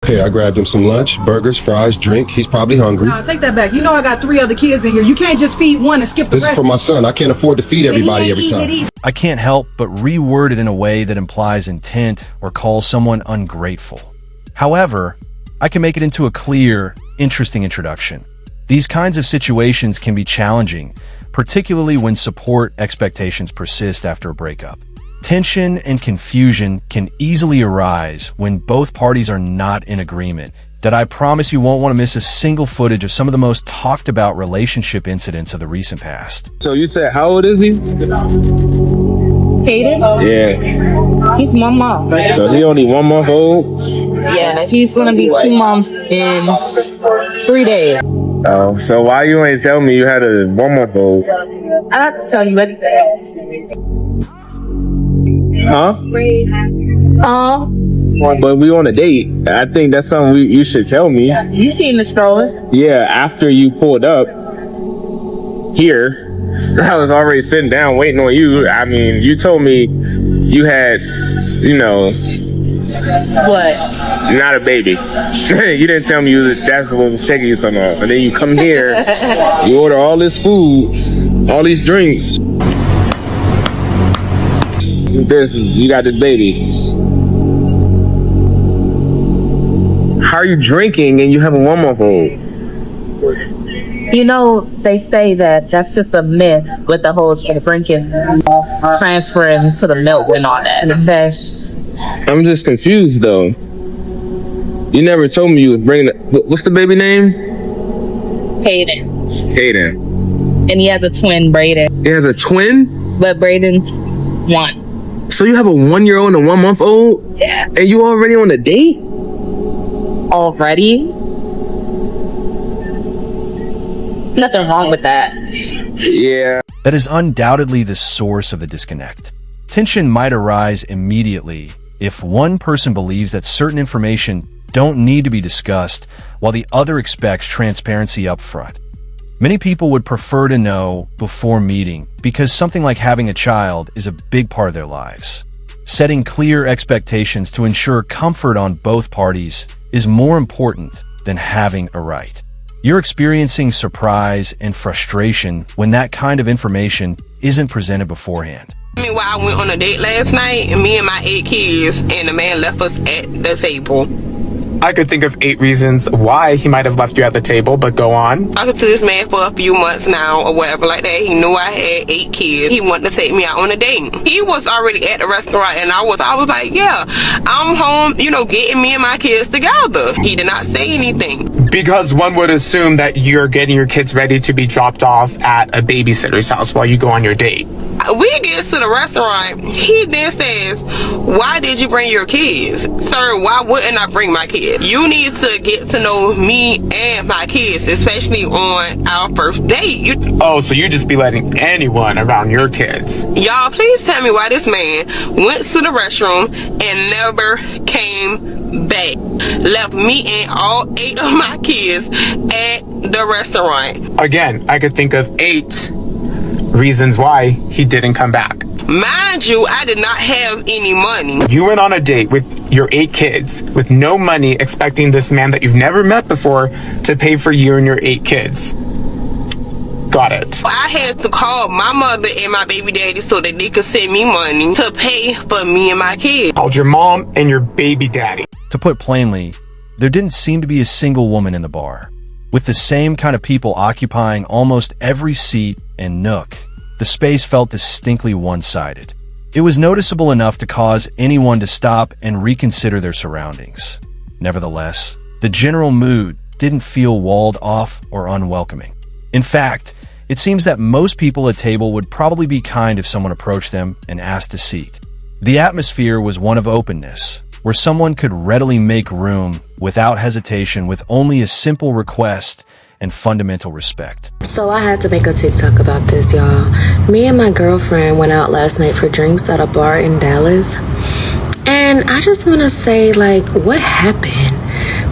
Okay, I grabbed him some lunch, burgers, fries, drink. He's probably hungry. Nah, take that back. You know I got 3 other kids in here. You can't just feed one and skip the This rest. is for my son. I can't afford to feed everybody every time. I can't help but reword it in a way that implies intent or calls someone ungrateful. However, I can make it into a clear, interesting introduction. These kinds of situations can be challenging, particularly when support expectations persist after a breakup. Tension and confusion can easily arise when both parties are not in agreement. That I promise you won't want to miss a single footage of some of the most talked about relationship incidents of the recent past. So you said, how old is he? Hayden? Yeah. He's 1 month. So he only 1 month old? Yeah, he's gonna be 2 months in 3 days. Oh, so why you ain't tell me you had a 1 month old? I have to tell you everything. Huh? But we on a date. I think that's something you should tell me. You seen the stroller? Yeah, after you pulled up here, I was already sitting down waiting on you. I mean, you told me you had, What? not a baby. You didn't tell me that's what was taking you so long. And then you come here, you order all this food, all these drinks. You got this baby. How are you drinking and you have a 1 month old? You know, they say that that's just a myth with the whole drinking, transferring to the milk and all that. Okay? I'm just confused though. You never told me you was bringing what's the baby name? Hayden. Hayden. And he has a twin, Brayden. He has a twin? But Brayden's 1. So you have a 1-year-old and a 1 month old? Yeah. And you already on a date? Already? Nothing wrong with that. Yeah. That is undoubtedly the source of the disconnect. Tension might arise immediately if one person believes that certain information don't need to be discussed while the other expects transparency up front. Many people would prefer to know before meeting because something like having a child is a big part of their lives. Setting clear expectations to ensure comfort on both parties is more important than having a right. You're experiencing surprise and frustration when that kind of information isn't presented beforehand. I went on a date last night, and me and my 8 kids, and the man left us at the table. I could think of 8 reasons why he might have left you at the table, but go on. Talking to this man for a few months now, or whatever like that. He knew I had 8 kids. He wanted to take me out on a date. He was already at the restaurant, and I was like, yeah, I'm home, getting me and my kids together. He did not say anything. Because one would assume that you're getting your kids ready to be dropped off at a babysitter's house while you go on your date. We get to the restaurant, he then says, why did you bring your kids? Sir, why wouldn't I bring my kids? You need to get to know me and my kids, especially on our first date. Oh, so you just be letting anyone around your kids? Y'all, please tell me why this man went to the restroom and never came back. Left me and all 8 of my kids at the restaurant. Again, I could think of 8 reasons why he didn't come back. Mind you, I did not have any money. You went on a date with your 8 kids with no money, expecting this man that you've never met before to pay for you and your 8 kids. Got it. I had to call my mother and my baby daddy so that they could send me money to pay for me and my kids. Called your mom and your baby daddy. To put plainly, there didn't seem to be a single woman in the bar. With the same kind of people occupying almost every seat and nook, the space felt distinctly one-sided. It was noticeable enough to cause anyone to stop and reconsider their surroundings. Nevertheless, the general mood didn't feel walled off or unwelcoming. In fact, it seems that most people at table would probably be kind if someone approached them and asked a seat. The atmosphere was one of openness, where someone could readily make room without hesitation with only a simple request and fundamental respect. So I had to make a TikTok about this, y'all. Me and my girlfriend went out last night for drinks at a bar in Dallas. And I just want to say, what happened?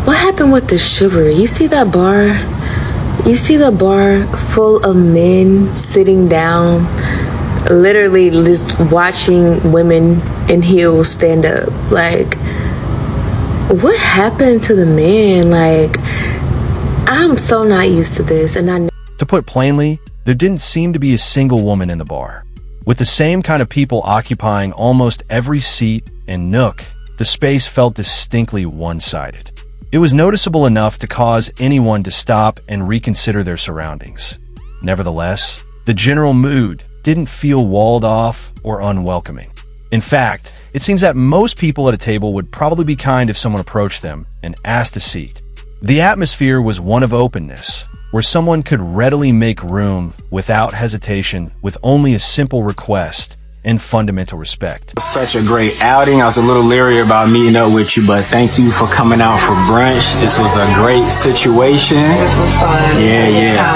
What happened with the chivalry? You see that bar? You see the bar full of men sitting down, literally just watching women in heels stand up. what happened to the men? Like, I'm so not used to this, and I. To put plainly, there didn't seem to be a single woman in the bar. With the same kind of people occupying almost every seat and nook, the space felt distinctly one-sided. It was noticeable enough to cause anyone to stop and reconsider their surroundings. Nevertheless, the general mood didn't feel walled off or unwelcoming. In fact, it seems that most people at a table would probably be kind if someone approached them and asked a seat. The atmosphere was one of openness, where someone could readily make room without hesitation with only a simple request and fundamental respect. Such a great outing. I was a little leery about meeting up with you, but thank you for coming out for brunch. This was a great situation. This was fun. Yeah.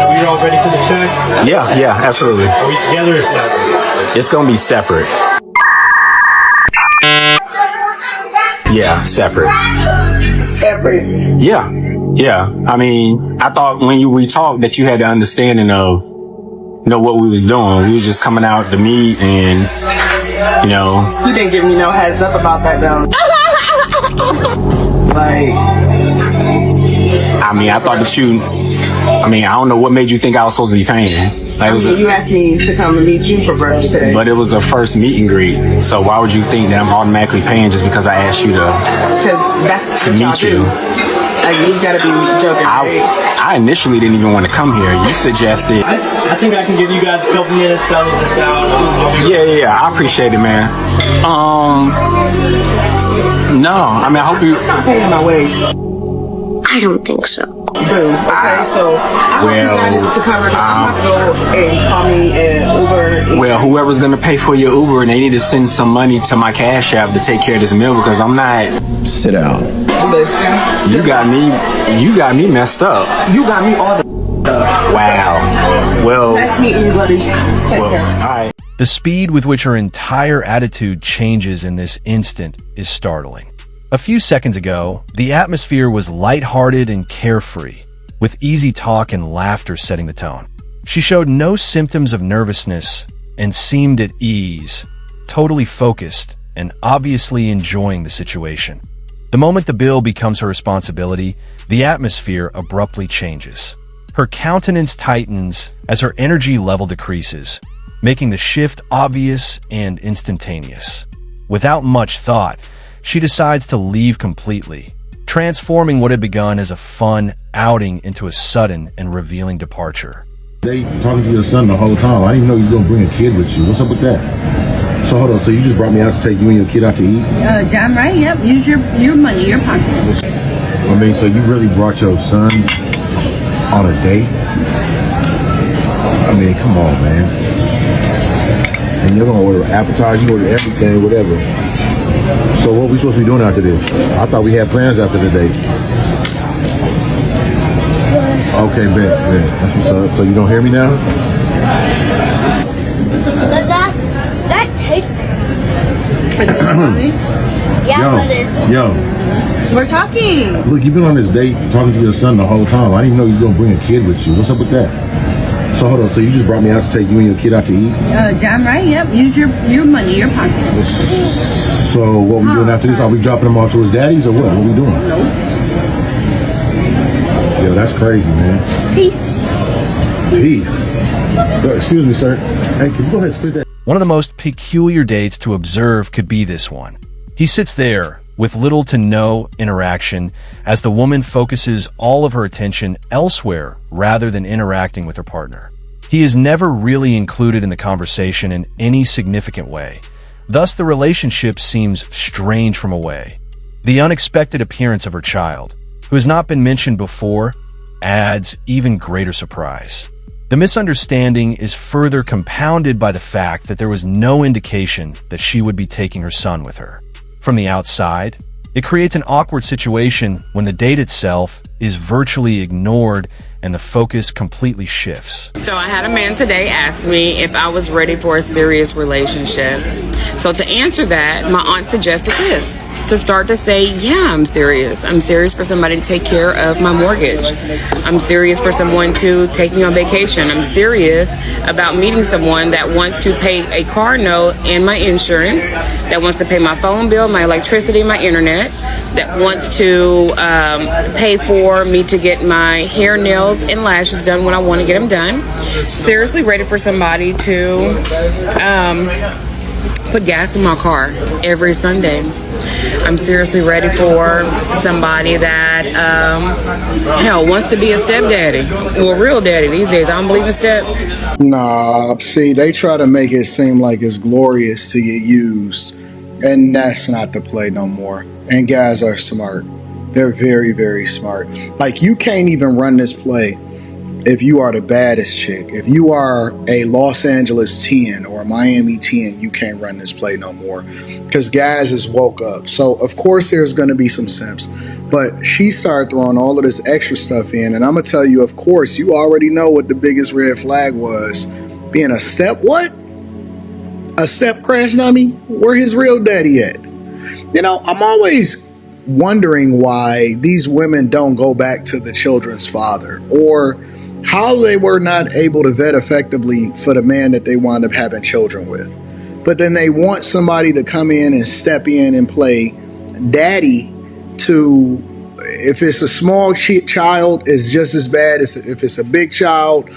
Are you all ready for the check? Yeah, absolutely. Are we together or separate? It's gonna be separate. Yeah, separate. Separate. Yeah. I mean, I thought when we talked that you had the understanding of what we was doing. We was just coming out to meet and, You didn't give me no heads up about that though. I thought that I don't know what made you think I was supposed to be paying. You asked me to come and meet you for brunch today. But it was a first meet and greet. So why would you think that I'm automatically paying just because I asked you Because that's to what y'all meet do. you? Like, you gotta be joking. I initially didn't even want to come here. You suggested. I think I can give you guys a couple minutes, settle this out. Yeah. I appreciate it, man. No. I hope you. I'm paying my way. I don't think so. Boom. Okay, so I want you guys to cover my bill and call me an Uber. Well, whoever's gonna pay for your Uber, and they need to send some money to my Cash App to take care of this meal because I'm not. Sit down. Listen. You got me messed up. You got me all the Wow. Well. Nice meeting you, buddy. Take care. All right. The speed with which her entire attitude changes in this instant is startling. A few seconds ago, the atmosphere was lighthearted and carefree, with easy talk and laughter setting the tone. She showed no symptoms of nervousness and seemed at ease, totally focused and obviously enjoying the situation. The moment the bill becomes her responsibility, the atmosphere abruptly changes. Her countenance tightens as her energy level decreases, making the shift obvious and instantaneous. Without much thought, she decides to leave completely, transforming what had begun as a fun outing into a sudden and revealing departure. They talking to your son the whole time. I didn't know you were going to bring a kid with you. What's up with that? So hold on, so you just brought me out to take you and your kid out to eat? Damn right, yep. Use your money, your pockets. So you really brought your son on a date? Come on, man. And you're going to order appetizer, you order everything, whatever. So what are we supposed to be doing after this? I thought we had plans after the date. Okay, bet. That's what's up. So you don't hear me now? That tastes Yo. We're talking. Look, you've been on this date talking to your son the whole time. I didn't know you were going to bring a kid with you. What's up with that? So hold on, so you just brought me out to take you and your kid out to eat? Damn right, yep. Use your money, your pockets. So what we doing after this? Are we dropping him off to his daddy's or what? What are we doing? Nope. Yo, that's crazy, man. Peace. Excuse me, sir. Hey, can you go ahead and spit that? One of the most peculiar dates to observe could be this one. He sits there with little to no interaction as the woman focuses all of her attention elsewhere rather than interacting with her partner. He is never really included in the conversation in any significant way. Thus, the relationship seems strange from away. The unexpected appearance of her child, who has not been mentioned before, adds even greater surprise. The misunderstanding is further compounded by the fact that there was no indication that she would be taking her son with her. From the outside, it creates an awkward situation when the date itself is virtually ignored and the focus completely shifts. So I had a man today ask me if I was ready for a serious relationship. So to answer that, my aunt suggested this. To start to say, yeah, I'm serious. I'm serious for somebody to take care of my mortgage. I'm serious for someone to take me on vacation. I'm serious about meeting someone that wants to pay a car note and my insurance, that wants to pay my phone bill, my electricity, my internet, that wants to pay for me to get my hair, nails, and lashes done when I want to get them done. Seriously ready for somebody to put gas in my car every Sunday. I'm seriously ready for somebody that, wants to be a stepdaddy. Well, real daddy these days. I don't believe in step. Nah, see, they try to make it seem like it's glorious to get used. And that's not the play no more. And guys are smart. They're very, very smart. Like, you can't even run this play if you are the baddest chick. If you are a Los Angeles 10 or a Miami 10, you can't run this play no more. Because guys is woke up. So, of course, there's going to be some simps. But she started throwing all of this extra stuff in. And I'm going to tell you, of course, you already know what the biggest red flag was. Being a step what? A step crash dummy? Where his real daddy at? You know, I'm always wondering why these women don't go back to the children's father, or how they were not able to vet effectively for the man that they wound up having children with. But then they want somebody to come in and step in and play daddy to, if it's a small child, it's just as bad as if it's a big child.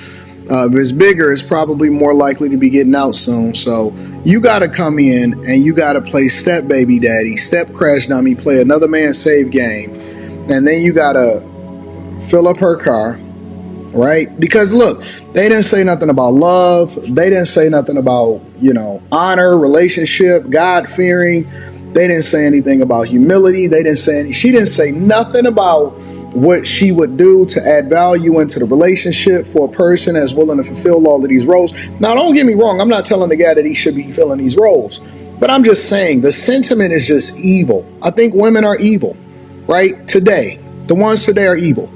If it's bigger, it's probably more likely to be getting out soon. So you got to come in and you got to play step baby daddy, step crash dummy, play another man's save game. And then you got to fill up her car. Right? Because look, they didn't say nothing about love. They didn't say nothing about, honor, relationship, God-fearing. They didn't say anything about humility. She didn't say nothing about what she would do to add value into the relationship for a person that's willing to fulfill all of these roles. Now, don't get me wrong. I'm not telling the guy that he should be filling these roles. But I'm just saying the sentiment is just evil. I think women are evil, right? Today, the ones today are evil.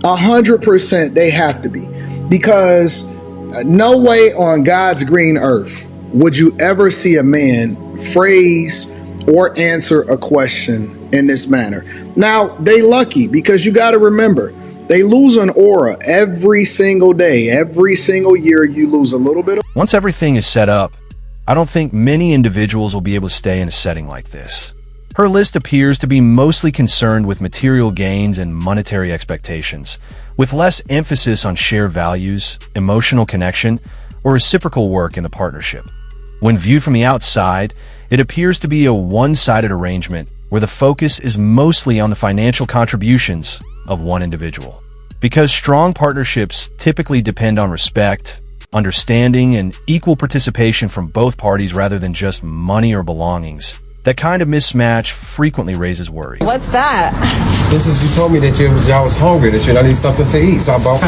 100% they have to be, because no way on God's green earth would you ever see a man phrase or answer a question in this manner. Now, they lucky, because you got to remember, they lose an aura every single day. Every single year you lose a little bit of. Once everything is set up, I don't think many individuals will be able to stay in a setting like this. Her list appears to be mostly concerned with material gains and monetary expectations, with less emphasis on shared values, emotional connection, or reciprocal work in the partnership. When viewed from the outside, it appears to be a one-sided arrangement where the focus is mostly on the financial contributions of one individual. Because strong partnerships typically depend on respect, understanding, and equal participation from both parties rather than just money or belongings, that kind of mismatch frequently raises worry. What's that? This is, you told me that y'all was hungry, that you need something to eat, so I bought.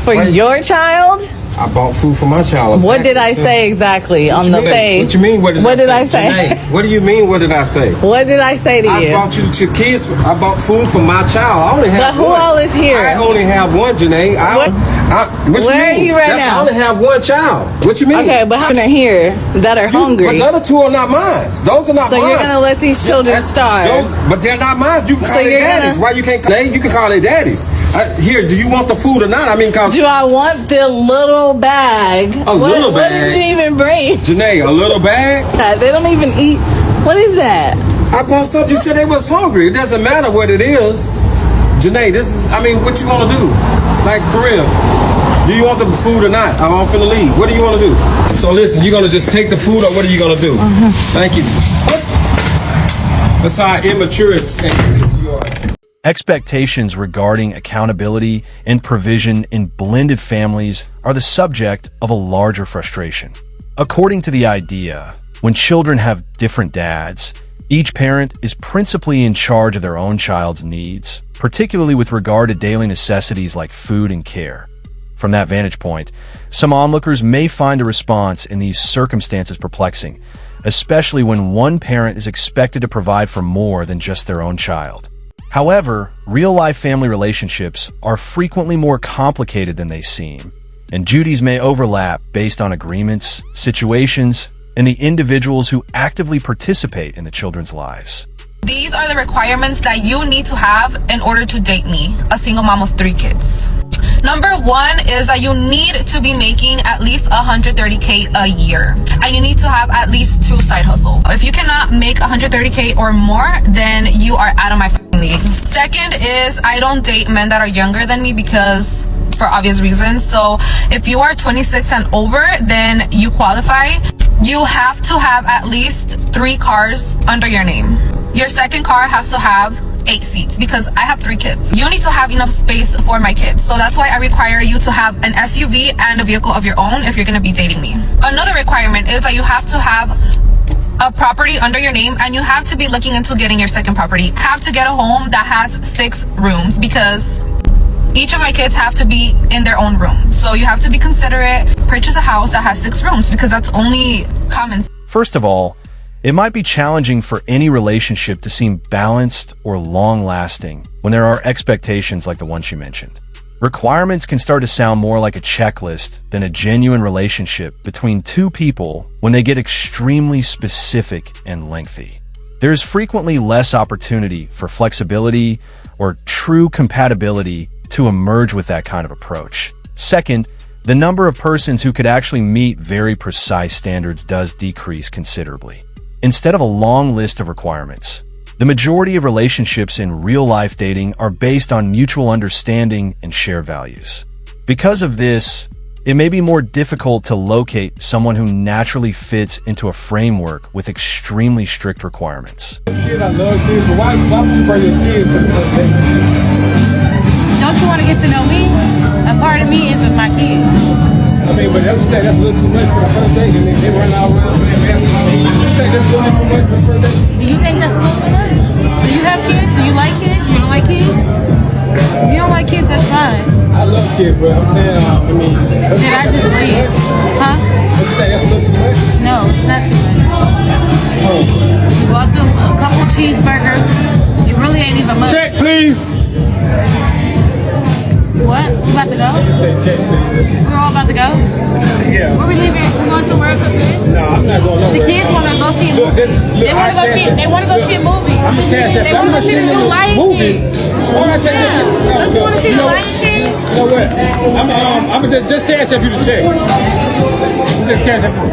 For your child? I bought food for my child. Exactly. What did I say exactly on the page? What you mean? What did I say? Janae, what do you mean? What did I say? What did I say to you? I bought you to kids. I bought food for my child. I only have who one. all is here? I only have one, Janae. What you Where mean? are you right now? I only have one child. What you mean? Okay, but how many are here that are hungry? But the other two are not mine. Those are not mine. So you're gonna let these children starve? But they're not mine. You can call their daddies. Why you can't? You can call their daddies. Here, do you want the food or not? I mean, cause do I want the little bag? Little bag. What did you even bring? Janae, a little bag? They don't even eat. What is that? I bought something. You said they was hungry. It doesn't matter what it is. Janae, what you want to do? Like, for real. Do you want the food or not? I'm finna leave. What do you want to do? So listen, you're going to just take the food, or what are you going to do? Thank you. That's how immature it's you are. Expectations regarding accountability and provision in blended families are the subject of a larger frustration. According to the idea, when children have different dads, each parent is principally in charge of their own child's needs, particularly with regard to daily necessities like food and care. From that vantage point, some onlookers may find a response in these circumstances perplexing, especially when one parent is expected to provide for more than just their own child. However, real-life family relationships are frequently more complicated than they seem, and duties may overlap based on agreements, situations, and the individuals who actively participate in the children's lives. These are the requirements that you need to have in order to date me, a single mom of 3 kids. Number 1 is that you need to be making at least $130K a year, and you need to have at least 2 side hustles. If you cannot make $130K or more, then you are out of my league. Second is I don't date men that are younger than me because for obvious reasons. So if you are 26 and over, then you qualify. You have to have at least 3 cars under your name. Your second car has to have 8 seats because I have 3 kids. You need to have enough space for my kids. So that's why I require you to have an SUV and a vehicle of your own if you're going to be dating me. Another requirement is that you have to have a property under your name, and you have to be looking into getting your second property. Have to get a home that has 6 rooms because each of my kids have to be in their own room. So you have to be considerate. Purchase a house that has 6 rooms because that's only common. First of all, it might be challenging for any relationship to seem balanced or long-lasting when there are expectations like the one she mentioned. Requirements can start to sound more like a checklist than a genuine relationship between 2 people when they get extremely specific and lengthy. There is frequently less opportunity for flexibility or true compatibility to emerge with that kind of approach. Second, the number of persons who could actually meet very precise standards does decrease considerably. Instead of a long list of requirements, the majority of relationships in real-life dating are based on mutual understanding and shared values. Because of this, it may be more difficult to locate someone who naturally fits into a framework with extremely strict requirements. Kid, I love kids, but why would you bring your kids to the first date? Don't you want to get to know me? A part of me isn't my kids. I mean, but that's a little too much for the first date, and they run out around. You think that's a little too much for the first date? Do you think that's a little too much? Do you have kids? Do you like kids? You don't like kids? If you don't like kids, that's fine. I love kids, but I'm saying, Did I just leave? Huh? Don't you think that's a little too much? No, it's not too much. Well, I'll do a couple cheeseburgers. It really ain't even much. Check, please. What? We about to go? Say check, please. We're all about to go? Yeah. Where we leaving? We going somewhere else after this? No, I'm not going nowhere. The kids want to go see a movie. They want to go see. They want to go see a movie. I'm a cash app. They want to go see the new Lion King. Don't you want to see the Lion King? You know what? I'm gonna just cash up you the check. Just cash up the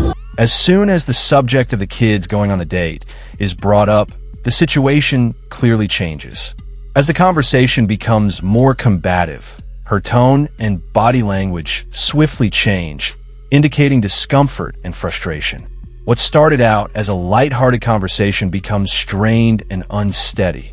check. As soon as the subject of the kids going on the date is brought up, the situation clearly changes. As the conversation becomes more combative, her tone and body language swiftly change, indicating discomfort and frustration. What started out as a lighthearted conversation becomes strained and unsteady.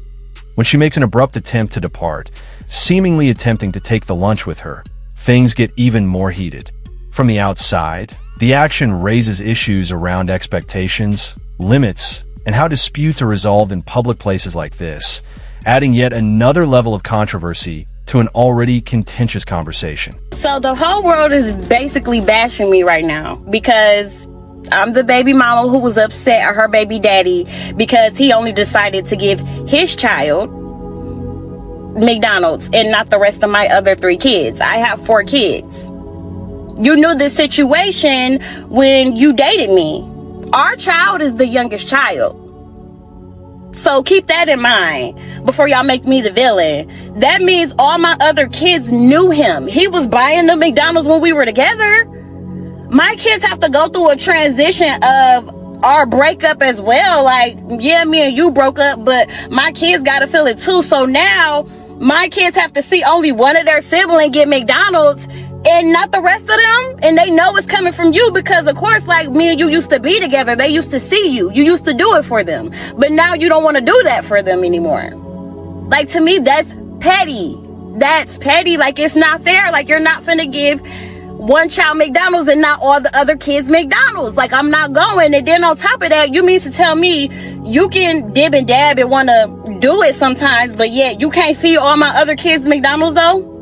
When she makes an abrupt attempt to depart, seemingly attempting to take the lunch with her, things get even more heated. From the outside, the action raises issues around expectations, limits, and how disputes are resolved in public places like this, adding yet another level of controversy to an already contentious conversation. So the whole world is basically bashing me right now because I'm the baby mama who was upset at her baby daddy because he only decided to give his child McDonald's and not the rest of my other 3 kids. I have 4 kids. You knew the situation when you dated me. Our child is the youngest child. So keep that in mind before y'all make me the villain. That means all my other kids knew him. He was buying the McDonald's when we were together. My kids have to go through a transition of our breakup as well. Like, yeah, me and you broke up, but my kids got to feel it too. So now my kids have to see only one of their siblings get McDonald's and not the rest of them. And they know it's coming from you because, of course, like me and you used to be together. They used to see you. You used to do it for them. But now you don't want to do that for them anymore. Like, to me, that's petty. That's petty. Like, it's not fair. Like, you're not finna give one child McDonald's and not all the other kids McDonald's. Like, I'm not going. And then on top of that, you mean to tell me you can dib and dab and want to do it sometimes, but yet you can't feed all my other kids McDonald's though?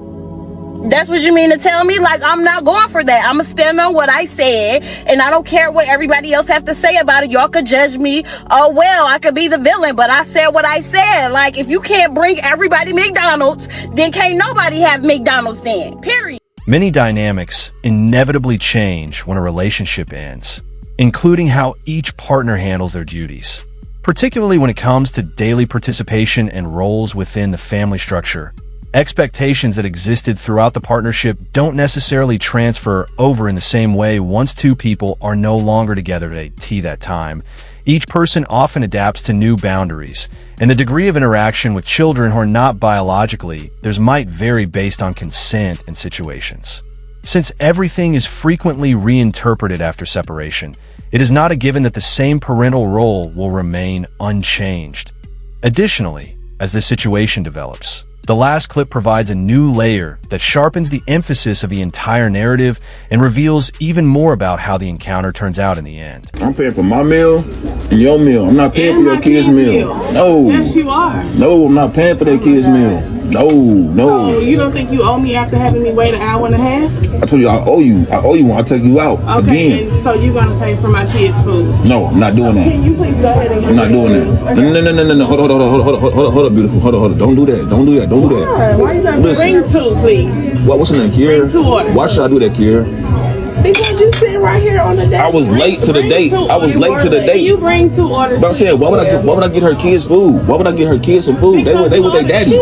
That's what you mean to tell me? Like, I'm not going for that. I'm going to stand on what I said, and I don't care what everybody else have to say about it. Y'all could judge me. Oh, well, I could be the villain, but I said what I said. Like, if you can't bring everybody McDonald's, then can't nobody have McDonald's then, period. Many dynamics inevitably change when a relationship ends, including how each partner handles their duties, particularly when it comes to daily participation and roles within the family structure. Expectations that existed throughout the partnership don't necessarily transfer over in the same way once two people are no longer together at that time. Each person often adapts to new boundaries, and the degree of interaction with children who are not biologically theirs might vary based on consent and situations. Since everything is frequently reinterpreted after separation, it is not a given that the same parental role will remain unchanged. Additionally, as this situation develops, the last clip provides a new layer that sharpens the emphasis of the entire narrative and reveals even more about how the encounter turns out in the end. I'm paying for my meal and your meal. I'm not paying for your kids' meal. No. Yes, you are. No, I'm not paying for their kids' meal. No. So you don't think you owe me after having me wait an hour and a half? I told you I owe you. I owe you when I take you out. Okay, Again. and so you're gonna pay for my kids' food? No, I'm not doing that. Can you please go ahead and I'm not doing that. No. Hold up, beautiful. Hold up. Don't do that. Don't do that. Why you not bring two, please? What's in there, Kiera? Bring 2 orders. Why should I do that, Kiera? Because you sitting right here on the date. I was late to the date. You bring 2 orders. But I'm saying, why would I get her kids food? Why would I get her kids some food? They with their daddy. She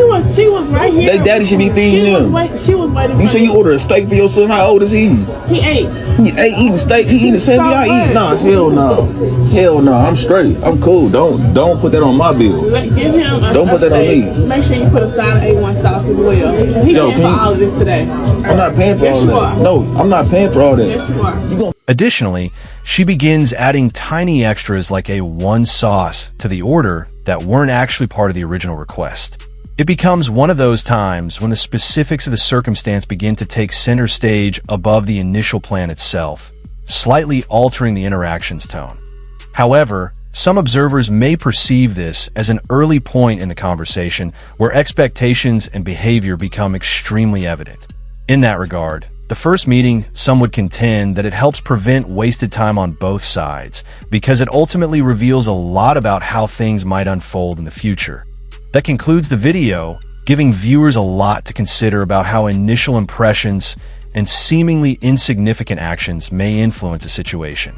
was right here. Their daddy should be feeding them. She was waiting. You say you ordered a steak for your son. How old is he? He 8. He 8 eating steak. He eating 7. Y'all eating? Nah, hell no. I'm straight. I'm cool. Don't put that on my bill. Give him Don't put that on me. Make sure you put a side of A1 sauce as well. He paying for all of this today. I'm not paying for all that. No, I'm not paying for all that. Yes, you are. Additionally, she begins adding tiny extras like A1 sauce to the order that weren't actually part of the original request. It becomes one of those times when the specifics of the circumstance begin to take center stage above the initial plan itself, slightly altering the interaction's tone. However, some observers may perceive this as an early point in the conversation where expectations and behavior become extremely evident. In that regard, the first meeting, some would contend that it helps prevent wasted time on both sides because it ultimately reveals a lot about how things might unfold in the future. That concludes the video, giving viewers a lot to consider about how initial impressions and seemingly insignificant actions may influence a situation.